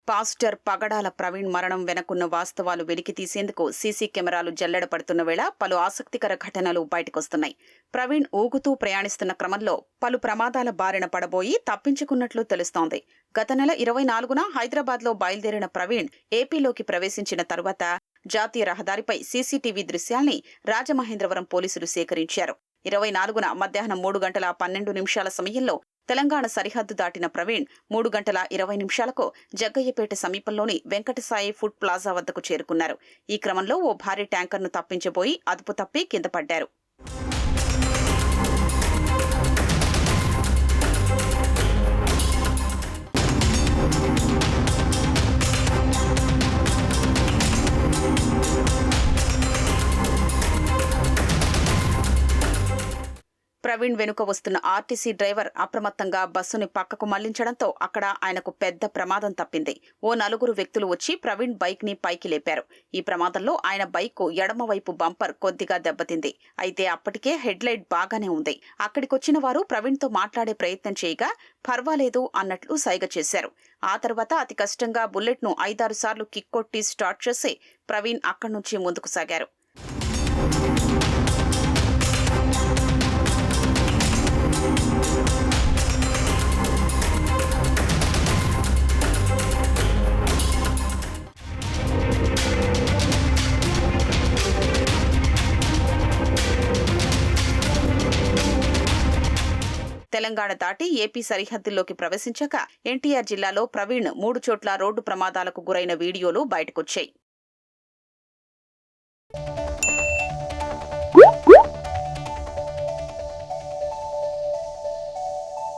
Pastor పగడాల ప్రవీణ్ మరణం వెనకున్న వాస్తవాలు వెలికి తీసేందుకు సీసీ కెమెరాలు జల్లెడపడుతున్న వేళ పలు ఆసక్తికర ఘటనలు బయటకొస్తున్నాయి. ప్రవీణ్ ఊగుతూ ప్రయాణిస్తున్న క్రమంలో పలు ప్రమాదాల బారిన పడబోయి తప్పించుకున్నట్లు తెలుస్తోంది. గత నెల 24న హైదరాబాద్లో బయలుదేరిన ప్రవీణ్ ఏపీలోకి ప్రవేశించిన తరువాత జాతీయ రహదారిపై సీసీటీవీ దృశ్యాల్ని రాజమహేంద్రవరం పోలీసులు సేకరించారు. 24న మధ్యాహ్నం 3:12 సమయంలో తెలంగాణ సరిహద్దు దాటిన ప్రవీణ్ 3:20 జగ్గయ్యపేట సమీపంలోని వెంకటసాయి ఫుడ్ ప్లాజా వద్దకు చేరుకున్నారు. ఈ క్రమంలో ఓ భారీ ట్యాంకర్ను తప్పించబోయి అదుపు తప్పి కింద పడ్డారు. ప్రవీణ్ వెనుక వస్తున్న ఆర్టీసీ డ్రైవర్ అప్రమత్తంగా బస్సుని పక్కకు మళ్లించడంతో అక్కడ ఆయనకు పెద్ద ప్రమాదం తప్పింది. ఓ 4 వ్యక్తులు వచ్చి ప్రవీణ్ బైక్ ని పైకి లేపారు. ఈ ప్రమాదంలో ఆయన బైక్ ఎడమవైపు బంపర్ కొద్దిగా దెబ్బతింది. అయితే అప్పటికే హెడ్ లైట్ బాగానే ఉంది. అక్కడికొచ్చిన వారు ప్రవీణ్ తో మాట్లాడే ప్రయత్నం చేయగా పర్వాలేదు అన్నట్లు సైగ చేశారు. ఆ తర్వాత అతి కష్టంగా బుల్లెట్ ను 5-6 సార్లు కిక్ కొట్టి స్టార్ట్ చేసి ప్రవీణ్ అక్కడి నుంచి ముందుకు సాగారు. తెలంగాణ దాటి ఏపీ సరిహద్దుల్లోకి ప్రవేశించాక ఎన్టీఆర్ జిల్లాలో ప్రవీణ్ 3 చోట్ల రోడ్డు ప్రమాదాలకు గురైన వీడియోలు బయటకొచ్చాయి.